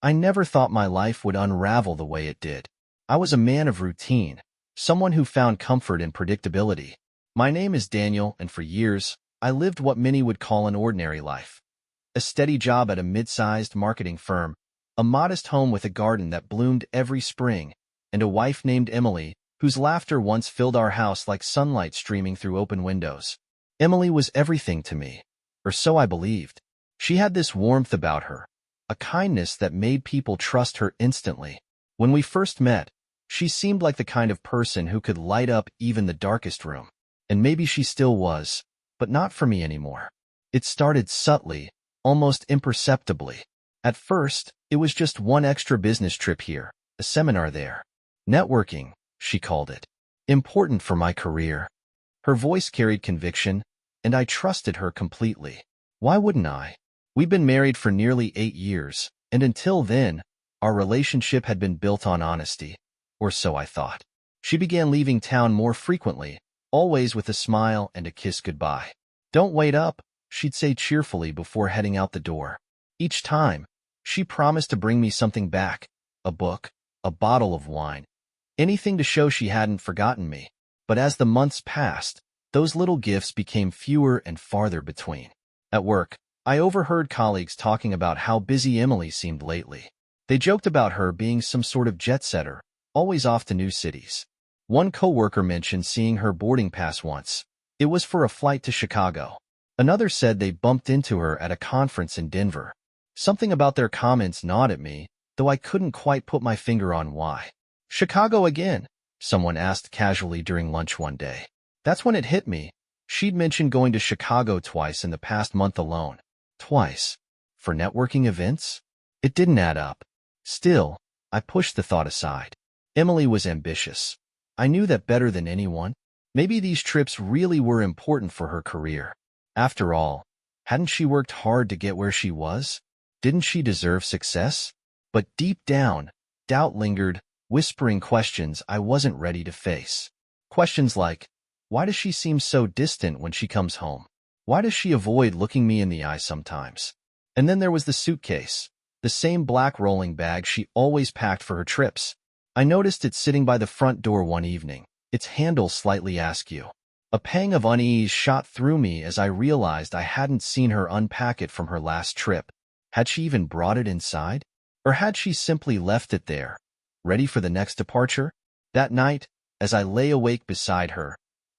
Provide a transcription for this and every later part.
I never thought my life would unravel the way it did. I was a man of routine, someone who found comfort in predictability. My name is Daniel, and for years, I lived what many would call an ordinary life. A steady job at a mid-sized marketing firm, a modest home with a garden that bloomed every spring, and a wife named Emily, whose laughter once filled our house like sunlight streaming through open windows. Emily was everything to me, or so I believed. She had this warmth about her, a kindness that made people trust her instantly. When we first met, she seemed like the kind of person who could light up even the darkest room. And maybe she still was, but not for me anymore. It started subtly, almost imperceptibly. At first, it was just one extra business trip here, a seminar there. Networking, she called it. Important for my career. Her voice carried conviction, and I trusted her completely. Why wouldn't I? We'd been married for nearly 8 years, and until then, our relationship had been built on honesty, or so I thought. She began leaving town more frequently, always with a smile and a kiss goodbye. "Don't wait up," she'd say cheerfully before heading out the door. Each time, she promised to bring me something back, a book, a bottle of wine, anything to show she hadn't forgotten me. But as the months passed, those little gifts became fewer and farther between. At work, I overheard colleagues talking about how busy Emily seemed lately. They joked about her being some sort of jet-setter, always off to new cities. One coworker mentioned seeing her boarding pass once. It was for a flight to Chicago. Another said they bumped into her at a conference in Denver. Something about their comments gnawed at me, though I couldn't quite put my finger on why. "Chicago again?" someone asked casually during lunch one day. That's when it hit me. She'd mentioned going to Chicago twice in the past month alone. Twice. For networking events? It didn't add up. Still, I pushed the thought aside. Emily was ambitious. I knew that better than anyone. Maybe these trips really were important for her career. After all, hadn't she worked hard to get where she was? Didn't she deserve success? But deep down, doubt lingered, whispering questions I wasn't ready to face. Questions like, why does she seem so distant when she comes home? Why does she avoid looking me in the eye sometimes? And then there was the suitcase, the same black rolling bag she always packed for her trips. I noticed it sitting by the front door one evening, its handle slightly askew. A pang of unease shot through me as I realized I hadn't seen her unpack it from her last trip. Had she even brought it inside? Or had she simply left it there, ready for the next departure? That night, as I lay awake beside her,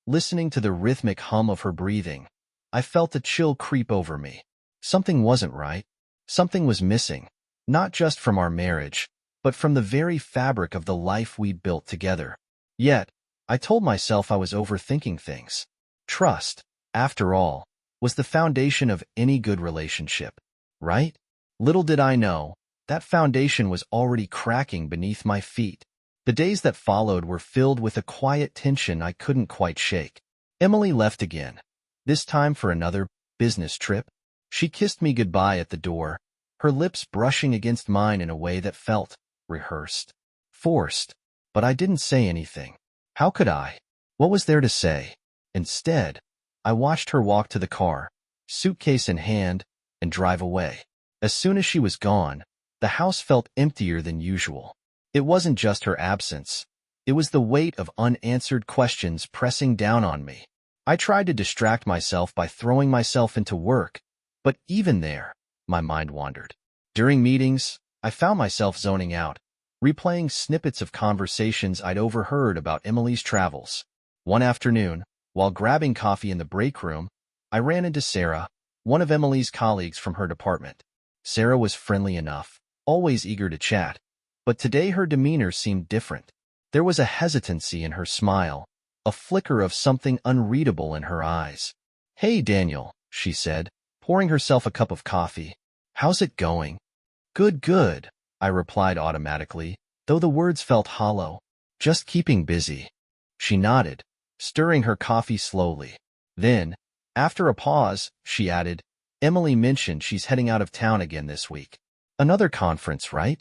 listening to the rhythmic hum of her breathing, I felt a chill creep over me. Something wasn't right. Something was missing, not just from our marriage, but from the very fabric of the life we'd built together. Yet, I told myself I was overthinking things. Trust, after all, was the foundation of any good relationship, right? Little did I know, that foundation was already cracking beneath my feet. The days that followed were filled with a quiet tension I couldn't quite shake. Emily left again, this time for another business trip. She kissed me goodbye at the door, her lips brushing against mine in a way that felt rehearsed, forced. But I didn't say anything. How could I? What was there to say? Instead, I watched her walk to the car, suitcase in hand, and drive away. As soon as she was gone, the house felt emptier than usual. It wasn't just her absence. It was the weight of unanswered questions pressing down on me. I tried to distract myself by throwing myself into work, but even there, my mind wandered. During meetings, I found myself zoning out, replaying snippets of conversations I'd overheard about Emily's travels. One afternoon, while grabbing coffee in the break room, I ran into Sarah, one of Emily's colleagues from her department. Sarah was friendly enough, always eager to chat, but today her demeanor seemed different. There was a hesitancy in her smile, a flicker of something unreadable in her eyes. "Hey, Daniel," she said, pouring herself a cup of coffee. "How's it going?" "Good, good," I replied automatically, though the words felt hollow. "Just keeping busy." She nodded, stirring her coffee slowly. Then, after a pause, she added, "Emily mentioned she's heading out of town again this week. Another conference, right?"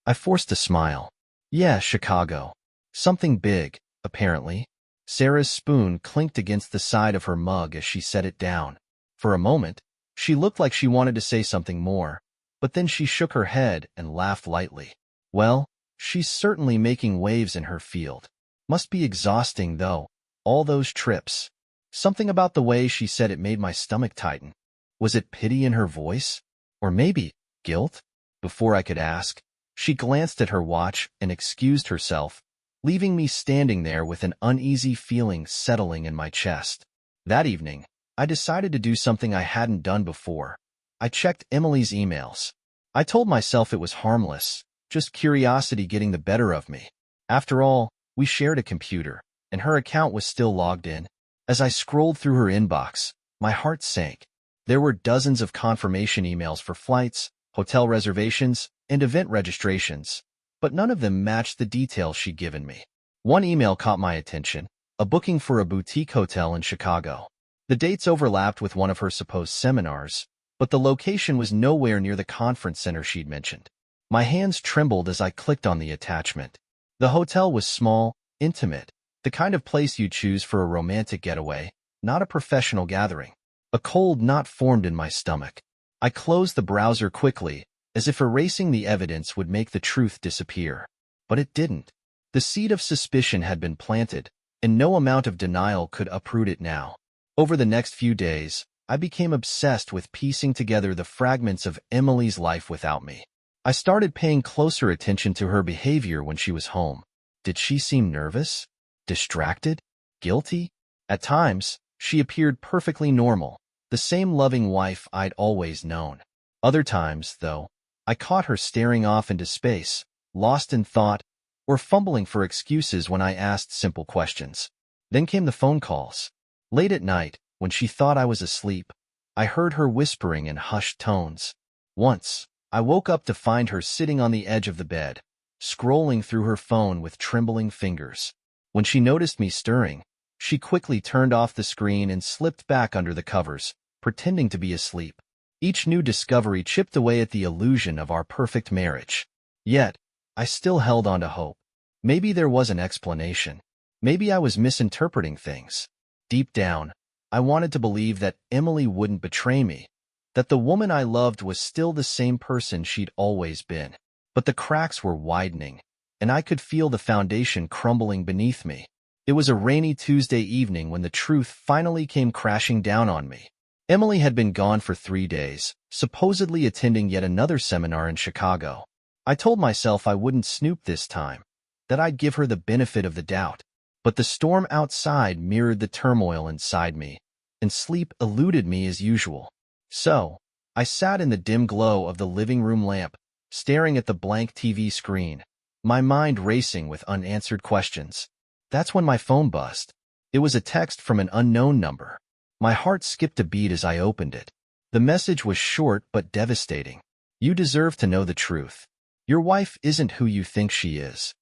I forced a smile. "Yeah, Chicago. Something big, apparently." Sarah's spoon clinked against the side of her mug as she set it down. For a moment, she looked like she wanted to say something more, But then she shook her head and laughed lightly. Well, she's certainly making waves in her field. Must be exhausting, though, all those trips. Something about the way she said it made my stomach tighten. Was it pity in her voice? Or maybe guilt? Before I could ask, she glanced at her watch and excused herself, leaving me standing there with an uneasy feeling settling in my chest. That evening, I decided to do something I hadn't done before. I checked Emily's emails. I told myself it was harmless, just curiosity getting the better of me. After all, we shared a computer, and her account was still logged in. As I scrolled through her inbox, my heart sank. There were dozens of confirmation emails for flights, hotel reservations, and event registrations, but none of them matched the details she'd given me. One email caught my attention, a booking for a boutique hotel in Chicago. The dates overlapped with one of her supposed seminars, but the location was nowhere near the conference center she'd mentioned. My hands trembled as I clicked on the attachment. The hotel was small, intimate, the kind of place you'd choose for a romantic getaway, not a professional gathering. A cold knot formed in my stomach. I closed the browser quickly, as if erasing the evidence would make the truth disappear. But it didn't. The seed of suspicion had been planted, and no amount of denial could uproot it now. Over the next few days, I became obsessed with piecing together the fragments of Emily's life without me. I started paying closer attention to her behavior when she was home. Did she seem nervous? Distracted? Guilty? At times, she appeared perfectly normal, the same loving wife I'd always known. Other times, though, I caught her staring off into space, lost in thought, or fumbling for excuses when I asked simple questions. Then came the phone calls. Late at night, when she thought I was asleep, I heard her whispering in hushed tones. Once, I woke up to find her sitting on the edge of the bed, scrolling through her phone with trembling fingers. When she noticed me stirring, she quickly turned off the screen and slipped back under the covers, pretending to be asleep. Each new discovery chipped away at the illusion of our perfect marriage. Yet, I still held on to hope. Maybe there was an explanation. Maybe I was misinterpreting things. Deep down, I wanted to believe that Emily wouldn't betray me, that the woman I loved was still the same person she'd always been. But the cracks were widening, and I could feel the foundation crumbling beneath me. It was a rainy Tuesday evening when the truth finally came crashing down on me. Emily had been gone for 3 days, supposedly attending yet another seminar in Chicago. I told myself I wouldn't snoop this time, that I'd give her the benefit of the doubt. But the storm outside mirrored the turmoil inside me, and sleep eluded me as usual. So, I sat in the dim glow of the living room lamp, staring at the blank TV screen, my mind racing with unanswered questions. That's when my phone buzzed. It was a text from an unknown number. My heart skipped a beat as I opened it. The message was short but devastating. You deserve to know the truth. Your wife isn't who you think she is.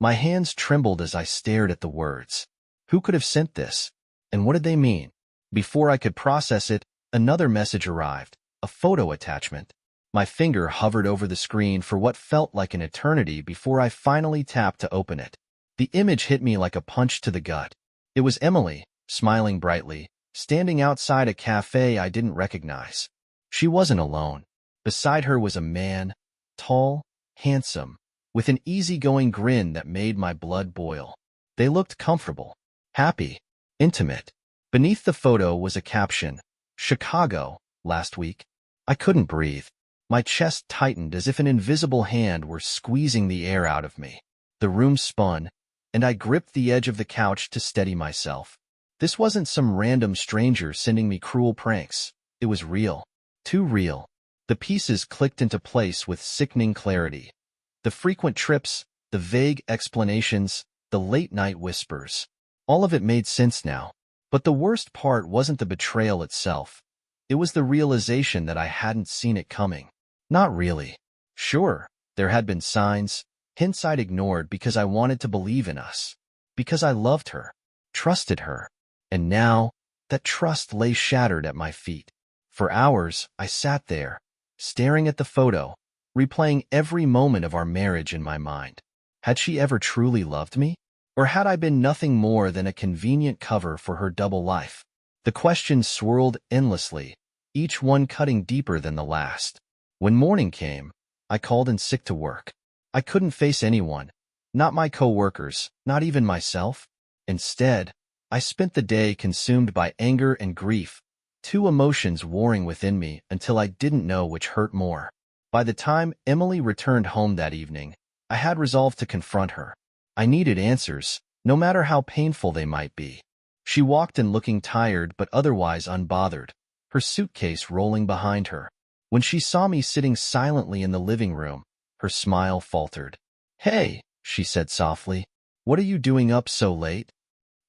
My hands trembled as I stared at the words. Who could have sent this? And what did they mean? Before I could process it, another message arrived, a photo attachment. My finger hovered over the screen for what felt like an eternity before I finally tapped to open it. The image hit me like a punch to the gut. It was Emily, smiling brightly, standing outside a cafe I didn't recognize. She wasn't alone. Beside her was a man, tall, handsome, with an easygoing grin that made my blood boil. They looked comfortable, happy, intimate. Beneath the photo was a caption, Chicago, last week. I couldn't breathe. My chest tightened as if an invisible hand were squeezing the air out of me. The room spun, and I gripped the edge of the couch to steady myself. This wasn't some random stranger sending me cruel pranks. It was real. Too real. The pieces clicked into place with sickening clarity. The frequent trips, the vague explanations, the late-night whispers. All of it made sense now. But the worst part wasn't the betrayal itself. It was the realization that I hadn't seen it coming. Not really. Sure, there had been signs, hints I'd ignored because I wanted to believe in us. Because I loved her, trusted her. And now, that trust lay shattered at my feet. For hours, I sat there, staring at the photo, replaying every moment of our marriage in my mind. Had she ever truly loved me? Or had I been nothing more than a convenient cover for her double life? The questions swirled endlessly, each one cutting deeper than the last. When morning came, I called in sick to work. I couldn't face anyone, not my coworkers, not even myself. Instead, I spent the day consumed by anger and grief, two emotions warring within me until I didn't know which hurt more. By the time Emily returned home that evening, I had resolved to confront her. I needed answers, no matter how painful they might be. She walked in looking tired but otherwise unbothered, her suitcase rolling behind her. When she saw me sitting silently in the living room, her smile faltered. "Hey," she said softly, "what are you doing up so late?"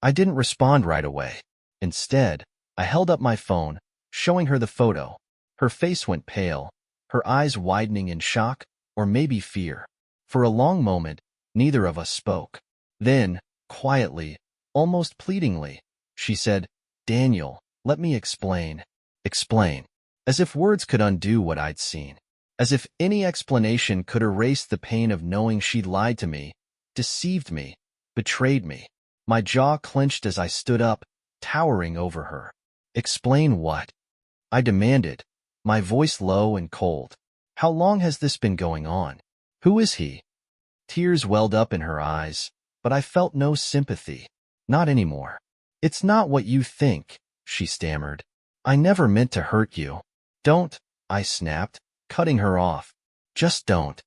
I didn't respond right away. Instead, I held up my phone, showing her the photo. Her face went pale, her eyes widening in shock, or maybe fear. For a long moment, neither of us spoke. Then, quietly, almost pleadingly, she said, "Daniel, let me explain." Explain. As if words could undo what I'd seen. As if any explanation could erase the pain of knowing she'd lied to me, deceived me, betrayed me. My jaw clenched as I stood up, towering over her. "Explain what?" I demanded, my voice low and cold. "How long has this been going on? Who is he?" Tears welled up in her eyes, but I felt no sympathy. Not anymore. "It's not what you think," she stammered. "I never meant to hurt you." "Don't," I snapped, cutting her off. "Just don't."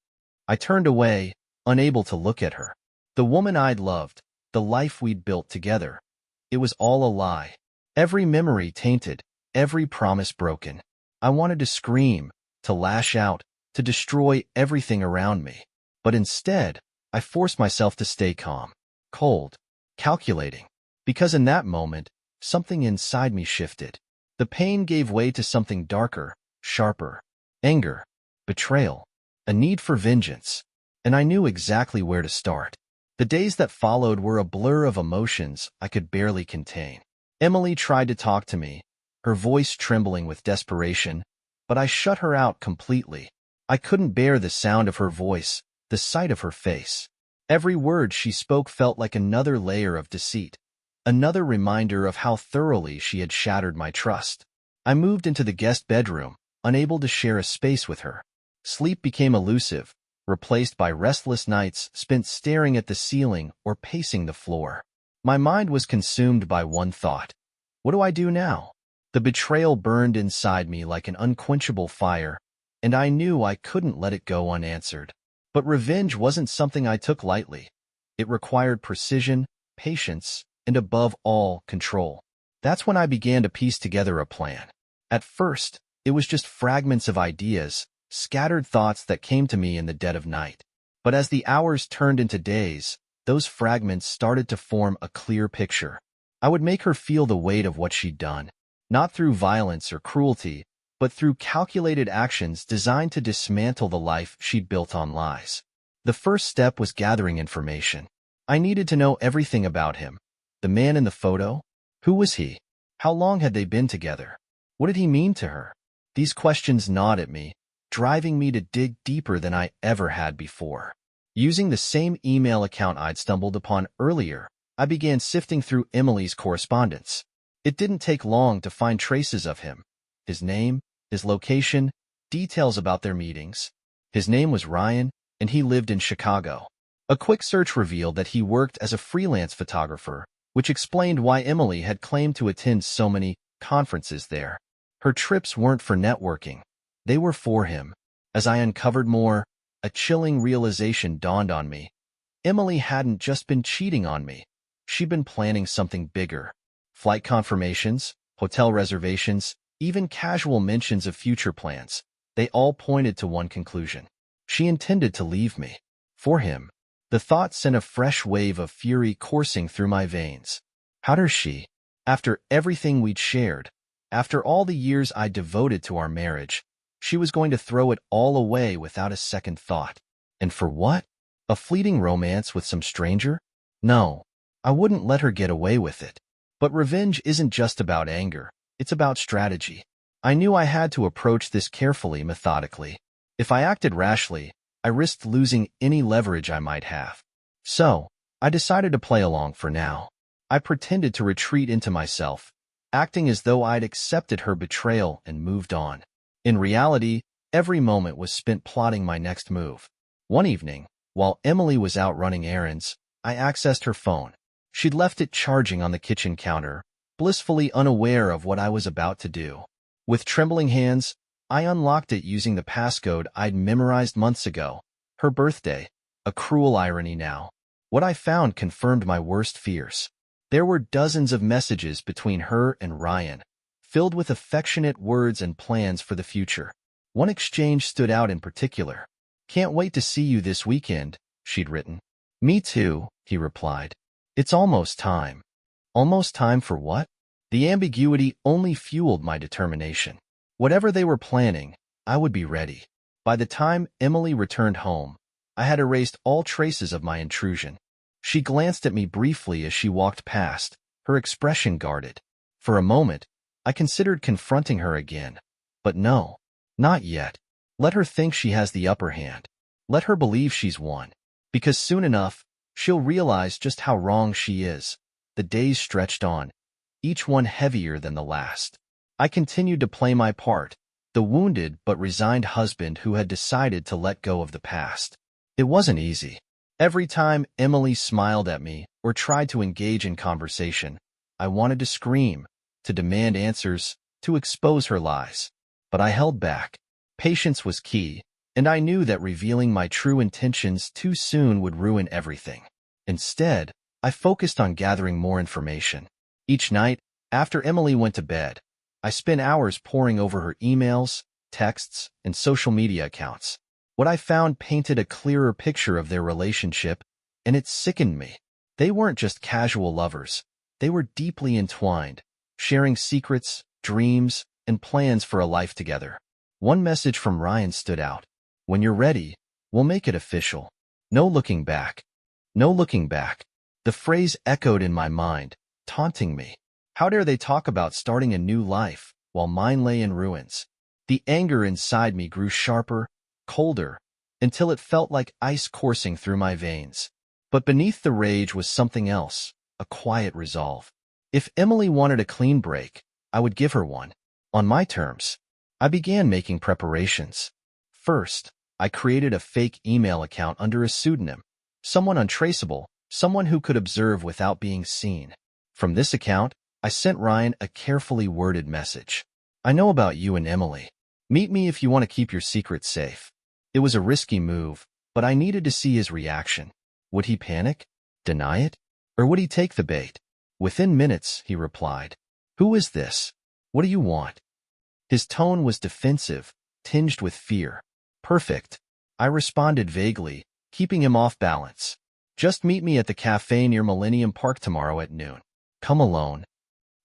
I turned away, unable to look at her. The woman I'd loved, the life we'd built together. It was all a lie. Every memory tainted, every promise broken. I wanted to scream, to lash out, to destroy everything around me. But instead, I forced myself to stay calm, cold, calculating. Because in that moment, something inside me shifted. The pain gave way to something darker, sharper. Anger, betrayal, a need for vengeance. And I knew exactly where to start. The days that followed were a blur of emotions I could barely contain. Emily tried to talk to me, her voice trembling with desperation, but I shut her out completely. I couldn't bear the sound of her voice, the sight of her face. Every word she spoke felt like another layer of deceit, another reminder of how thoroughly she had shattered my trust. I moved into the guest bedroom, unable to share a space with her. Sleep became elusive, replaced by restless nights spent staring at the ceiling or pacing the floor. My mind was consumed by one thought. What do I do now? The betrayal burned inside me like an unquenchable fire, and I knew I couldn't let it go unanswered. But revenge wasn't something I took lightly. It required precision, patience, and above all, control. That's when I began to piece together a plan. At first, it was just fragments of ideas, scattered thoughts that came to me in the dead of night. But as the hours turned into days, those fragments started to form a clear picture. I would make her feel the weight of what she'd done, not through violence or cruelty, but through calculated actions designed to dismantle the life she'd built on lies. The first step was gathering information. I needed to know everything about him. The man in the photo? Who was he? How long had they been together? What did he mean to her? These questions gnawed at me, driving me to dig deeper than I ever had before. Using the same email account I'd stumbled upon earlier, I began sifting through Emily's correspondence. It didn't take long to find traces of him. His name, his location, details about their meetings. His name was Ryan, and he lived in Chicago. A quick search revealed that he worked as a freelance photographer, which explained why Emily had claimed to attend so many conferences there. Her trips weren't for networking. They were for him. As I uncovered more, a chilling realization dawned on me. Emily hadn't just been cheating on me. She'd been planning something bigger. Flight confirmations, hotel reservations, even casual mentions of future plans. They all pointed to one conclusion. She intended to leave me. For him. The thought sent a fresh wave of fury coursing through my veins. How does she? After everything we'd shared, after all the years I devoted to our marriage, she was going to throw it all away without a second thought. And for what? A fleeting romance with some stranger? No, I wouldn't let her get away with it. But revenge isn't just about anger. It's about strategy. I knew I had to approach this carefully, methodically. If I acted rashly, I risked losing any leverage I might have. So, I decided to play along for now. I pretended to retreat into myself, acting as though I'd accepted her betrayal and moved on. In reality, Every moment was spent plotting my next move. One evening, while Emily was out running errands, I accessed her phone. She'd left it charging on the kitchen counter, blissfully unaware of what I was about to do. With trembling hands, I unlocked it using the passcode I'd memorized months ago. Her birthday. A cruel irony now. What I found confirmed my worst fears. There were dozens of messages between her and Ryan, filled with affectionate words and plans for the future. One exchange stood out in particular. "Can't wait to see you this weekend," she'd written. "Me too," he replied. "It's almost time." Almost time for what? The ambiguity only fueled my determination. Whatever they were planning, I would be ready. By the time Emily returned home, I had erased all traces of my intrusion. She glanced at me briefly as she walked past, her expression guarded. For a moment, I considered confronting her again. But no, not yet. Let her think she has the upper hand. Let her believe she's won. Because soon enough, she'll realize just how wrong she is. The days stretched on, each one heavier than the last. I continued to play my part, the wounded but resigned husband who had decided to let go of the past. It wasn't easy. Every time Emily smiled at me or tried to engage in conversation, I wanted to scream, to demand answers, to expose her lies. But I held back. Patience was key, and I knew that revealing my true intentions too soon would ruin everything. Instead, I focused on gathering more information. Each night, after Emily went to bed, I spent hours poring over her emails, texts, and social media accounts. What I found painted a clearer picture of their relationship, and it sickened me. They weren't just casual lovers. They were deeply entwined, sharing secrets, dreams, and plans for a life together. One message from Ryan stood out. "When you're ready, we'll make it official. No looking back." No looking back. The phrase echoed in my mind, taunting me. How dare they talk about starting a new life, while mine lay in ruins? The anger inside me grew sharper, colder, until it felt like ice coursing through my veins. But beneath the rage was something else, a quiet resolve. If Emily wanted a clean break, I would give her one. On my terms. I began making preparations. First, I created a fake email account under a pseudonym, someone untraceable, someone who could observe without being seen. From this account, I sent Ryan a carefully worded message. "I know about you and Emily. Meet me if you want to keep your secret safe." It was a risky move, but I needed to see his reaction. Would he panic? Deny it? Or would he take the bait? Within minutes, he replied. "Who is this? What do you want?" His tone was defensive, tinged with fear. "Perfect," I responded vaguely, keeping him off balance. "Just meet me at the cafe near Millennium Park tomorrow at noon. Come alone."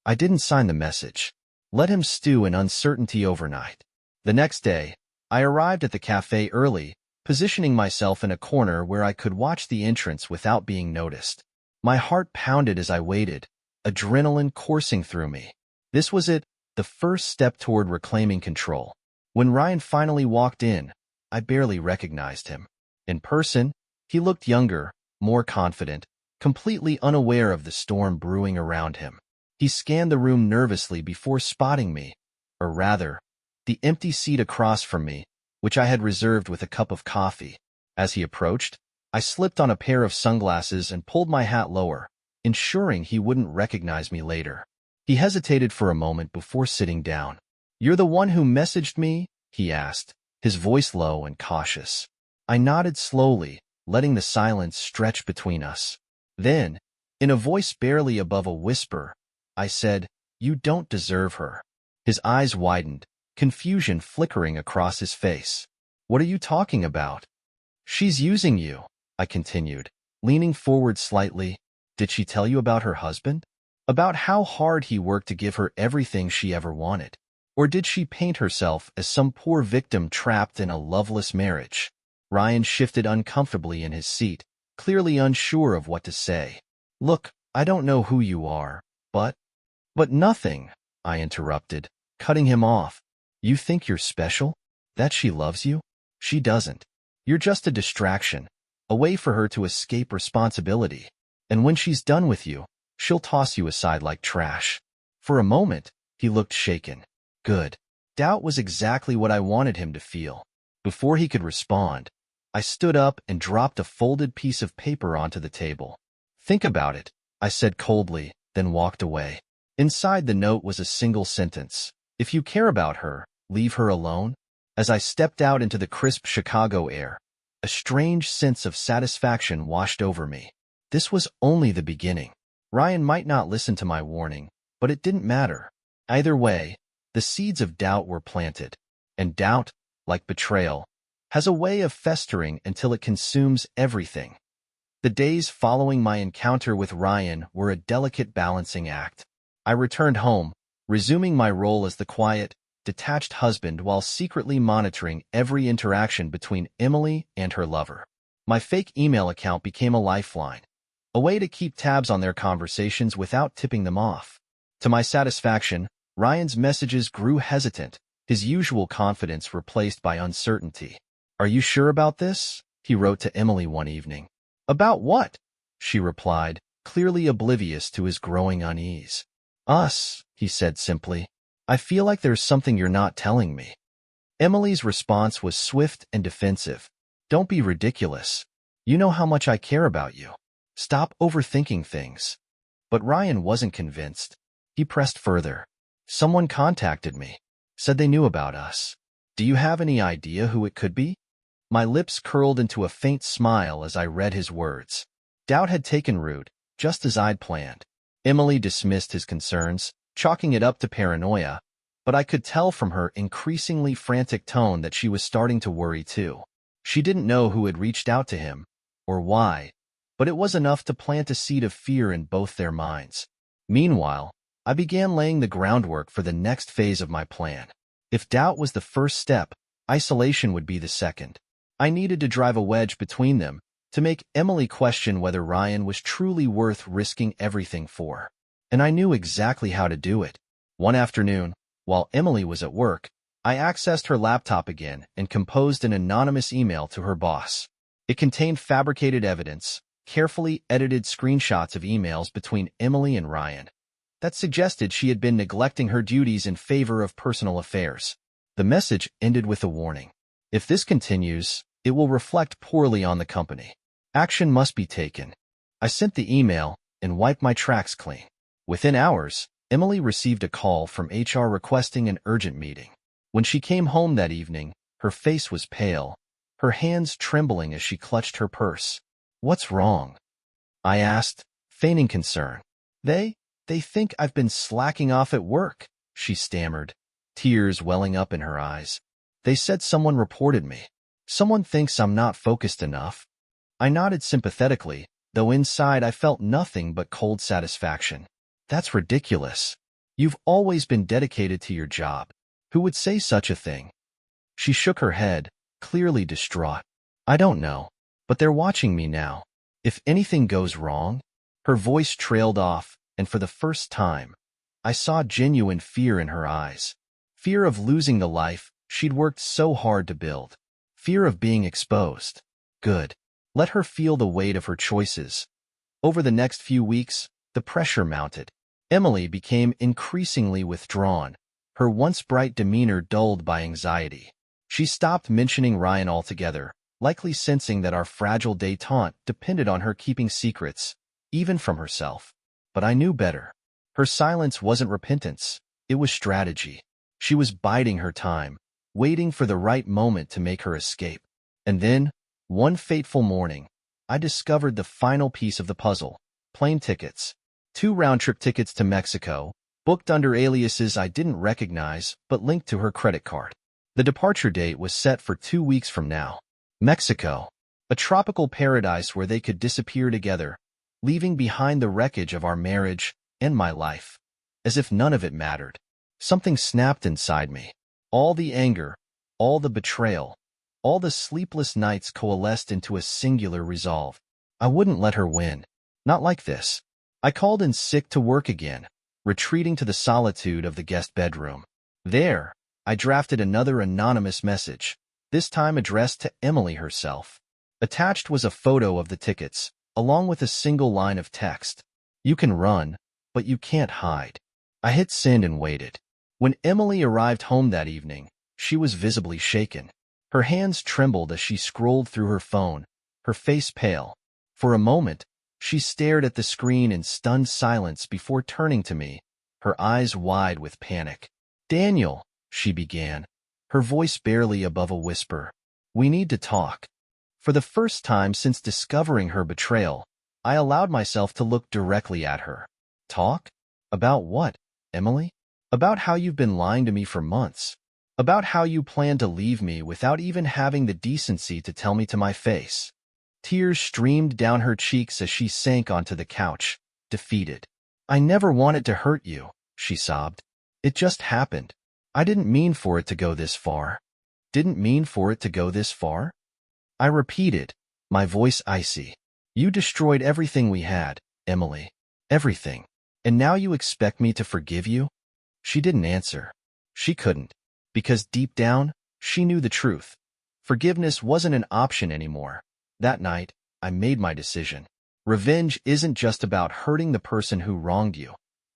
I didn't sign the message. Let him stew in uncertainty overnight. The next day, I arrived at the cafe early, positioning myself in a corner where I could watch the entrance without being noticed. My heart pounded as I waited, adrenaline coursing through me. This was it, the first step toward reclaiming control. When Ryan finally walked in, I barely recognized him. In person, he looked younger, more confident, completely unaware of the storm brewing around him. He scanned the room nervously before spotting me, or rather, the empty seat across from me, which I had reserved with a cup of coffee. As he approached, I slipped on a pair of sunglasses and pulled my hat lower, ensuring he wouldn't recognize me later. He hesitated for a moment before sitting down. "You're the one who messaged me?" he asked, his voice low and cautious. I nodded slowly, letting the silence stretch between us. Then, in a voice barely above a whisper, I said, "You don't deserve her." His eyes widened, confusion flickering across his face. "What are you talking about?" "She's using you," I continued, leaning forward slightly. "Did she tell you about her husband? About how hard he worked to give her everything she ever wanted? Or did she paint herself as some poor victim trapped in a loveless marriage?" Ryan shifted uncomfortably in his seat, clearly unsure of what to say. "Look, I don't know who you are, but—" "But nothing," I interrupted, cutting him off. "You think you're special? That she loves you? She doesn't. You're just a distraction, a way for her to escape responsibility. And when she's done with you, she'll toss you aside like trash." For a moment, he looked shaken. "Good. Doubt was exactly what I wanted him to feel. Before he could respond, I stood up and dropped a folded piece of paper onto the table. "Think about it," I said coldly, then walked away. Inside the note was a single sentence. "If you care about her, leave her alone." As I stepped out into the crisp Chicago air, a strange sense of satisfaction washed over me. This was only the beginning. Ryan might not listen to my warning, but it didn't matter. Either way, the seeds of doubt were planted, and doubt, like betrayal, has a way of festering until it consumes everything. The days following my encounter with Ryan were a delicate balancing act. I returned home, resuming my role as the quiet, detached husband while secretly monitoring every interaction between Emily and her lover. My fake email account became a lifeline, a way to keep tabs on their conversations without tipping them off. To my satisfaction, Ryan's messages grew hesitant, his usual confidence replaced by uncertainty. "Are you sure about this?" he wrote to Emily one evening. "About what?" she replied, clearly oblivious to his growing unease. "Us," he said simply. "I feel like there's something you're not telling me." Emily's response was swift and defensive. "Don't be ridiculous. You know how much I care about you. Stop overthinking things." But Ryan wasn't convinced. He pressed further. "Someone contacted me. Said they knew about us. Do you have any idea who it could be?" My lips curled into a faint smile as I read his words. Doubt had taken root, just as I'd planned. Emily dismissed his concerns, chalking it up to paranoia, but I could tell from her increasingly frantic tone that she was starting to worry too. She didn't know who had reached out to him, or why, but it was enough to plant a seed of fear in both their minds. Meanwhile, I began laying the groundwork for the next phase of my plan. If doubt was the first step, isolation would be the second. I needed to drive a wedge between them, to make Emily question whether Ryan was truly worth risking everything for. And I knew exactly how to do it. One afternoon, while Emily was at work, I accessed her laptop again and composed an anonymous email to her boss. It contained fabricated evidence, carefully edited screenshots of emails between Emily and Ryan, that suggested she had been neglecting her duties in favor of personal affairs. The message ended with a warning. "If this continues, it will reflect poorly on the company. Action must be taken." I sent the email and wiped my tracks clean. Within hours, Emily received a call from HR requesting an urgent meeting. When she came home that evening, her face was pale, her hands trembling as she clutched her purse. "What's wrong?" I asked, feigning concern. They think I've been slacking off at work," she stammered, tears welling up in her eyes. "They said someone reported me. Someone thinks I'm not focused enough." I nodded sympathetically, though inside I felt nothing but cold satisfaction. "That's ridiculous. You've always been dedicated to your job. Who would say such a thing?" She shook her head, clearly distraught. "I don't know, but they're watching me now. If anything goes wrong..." Her voice trailed off, and for the first time, I saw genuine fear in her eyes. Fear of losing the life she'd worked so hard to build. Fear of being exposed. Good. Let her feel the weight of her choices. Over the next few weeks, the pressure mounted. Emily became increasingly withdrawn, her once bright demeanor dulled by anxiety. She stopped mentioning Ryan altogether, likely sensing that our fragile détente depended on her keeping secrets, even from herself. But I knew better. Her silence wasn't repentance, it was strategy. She was biding her time, waiting for the right moment to make her escape. And then, one fateful morning, I discovered the final piece of the puzzle: plane tickets. 2 round-trip tickets to Mexico, booked under aliases I didn't recognize but linked to her credit card. The departure date was set for 2 weeks from now. Mexico, a tropical paradise where they could disappear together, leaving behind the wreckage of our marriage and my life. As if none of it mattered. Something snapped inside me. All the anger, all the betrayal, all the sleepless nights coalesced into a singular resolve. I wouldn't let her win. Not like this. I called in sick to work again, retreating to the solitude of the guest bedroom. There, I drafted another anonymous message, this time addressed to Emily herself. Attached was a photo of the tickets, along with a single line of text. "You can run, but you can't hide." I hit send and waited. When Emily arrived home that evening, she was visibly shaken. Her hands trembled as she scrolled through her phone, her face pale. For a moment, she stared at the screen in stunned silence before turning to me, her eyes wide with panic. "Daniel," she began, her voice barely above a whisper. "We need to talk." For the first time since discovering her betrayal, I allowed myself to look directly at her. "Talk? About what, Emily?" "About how you've been lying to me for months. About how you plan to leave me without even having the decency to tell me to my face." Tears streamed down her cheeks as she sank onto the couch, defeated. "I never wanted to hurt you," she sobbed. "It just happened. I didn't mean for it to go this far." "Didn't mean for it to go this far?" I repeated, my voice icy. "You destroyed everything we had, Emily. Everything. And now you expect me to forgive you?" She didn't answer. She couldn't. Because deep down, she knew the truth. Forgiveness wasn't an option anymore. That night, I made my decision. Revenge isn't just about hurting the person who wronged you.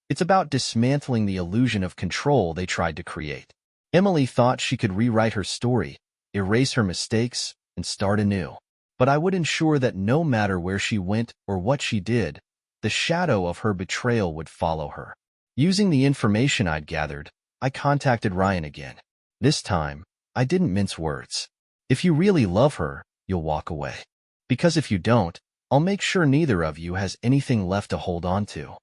It's about dismantling the illusion of control they tried to create. Emily thought she could rewrite her story, erase her mistakes, and start anew. But I would ensure that no matter where she went or what she did, the shadow of her betrayal would follow her. Using the information I'd gathered, I contacted Ryan again. This time, I didn't mince words. "If you really love her, you'll walk away. Because if you don't, I'll make sure neither of you has anything left to hold on to."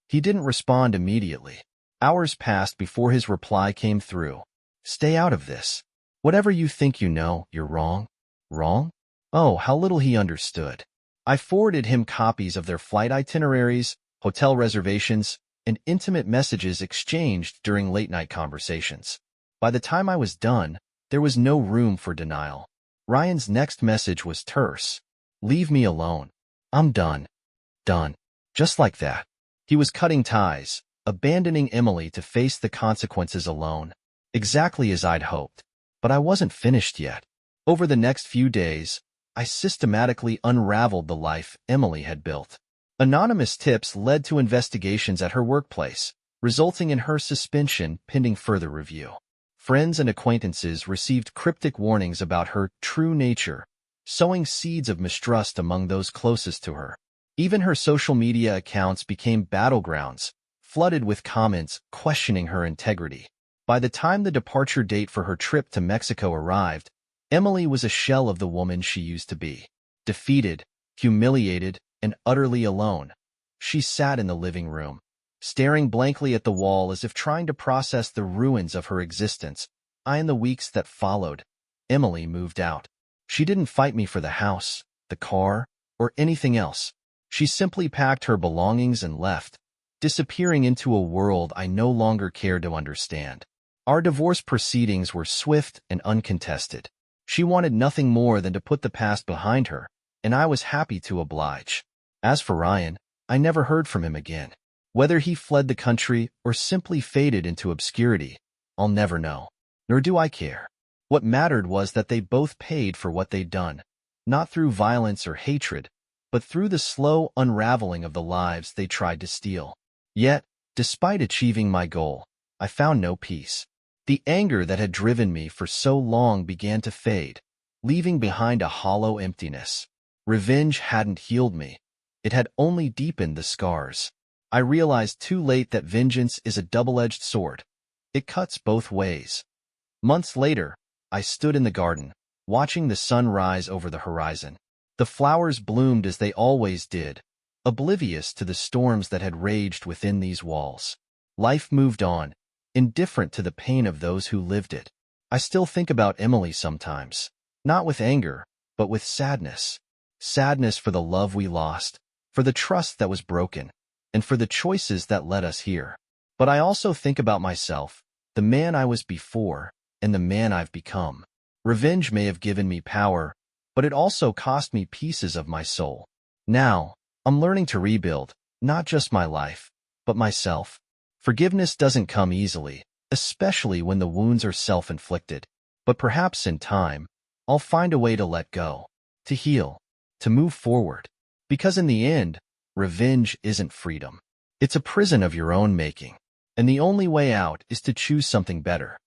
He didn't respond immediately. Hours passed before his reply came through. "Stay out of this. Whatever you think you know, you're wrong." Wrong? Oh, how little he understood. I forwarded him copies of their flight itineraries, hotel reservations, and intimate messages exchanged during late-night conversations. By the time I was done, there was no room for denial. Ryan's next message was terse. "Leave me alone. I'm done." Done. Just like that. He was cutting ties, abandoning Emily to face the consequences alone. Exactly as I'd hoped. But I wasn't finished yet. Over the next few days, I systematically unraveled the life Emily had built. Anonymous tips led to investigations at her workplace, resulting in her suspension pending further review. Friends and acquaintances received cryptic warnings about her true nature, sowing seeds of mistrust among those closest to her. Even her social media accounts became battlegrounds, flooded with comments questioning her integrity. By the time the departure date for her trip to Mexico arrived, Emily was a shell of the woman she used to be. Defeated, humiliated, and utterly alone. She sat in the living room, staring blankly at the wall as if trying to process the ruins of her existence. In the weeks that followed, Emily moved out. She didn't fight me for the house, the car, or anything else. She simply packed her belongings and left, disappearing into a world I no longer cared to understand. Our divorce proceedings were swift and uncontested. She wanted nothing more than to put the past behind her, and I was happy to oblige. As for Ryan, I never heard from him again. Whether he fled the country or simply faded into obscurity, I'll never know. Nor do I care. What mattered was that they both paid for what they'd done, not through violence or hatred, but through the slow unraveling of the lives they tried to steal. Yet, despite achieving my goal, I found no peace. The anger that had driven me for so long began to fade, leaving behind a hollow emptiness. Revenge hadn't healed me. It had only deepened the scars. I realized too late that vengeance is a double-edged sword. It cuts both ways. Months later, I stood in the garden, watching the sun rise over the horizon. The flowers bloomed as they always did, oblivious to the storms that had raged within these walls. Life moved on, indifferent to the pain of those who lived it. I still think about Emily sometimes, not with anger, but with sadness. Sadness for the love we lost, for the trust that was broken, and for the choices that led us here. But I also think about myself, the man I was before, and the man I've become. Revenge may have given me power, but it also cost me pieces of my soul. Now, I'm learning to rebuild, not just my life, but myself. Forgiveness doesn't come easily, especially when the wounds are self-inflicted. But perhaps in time, I'll find a way to let go, to heal, to move forward. Because in the end, revenge isn't freedom. It's a prison of your own making. and the only way out is to choose something better.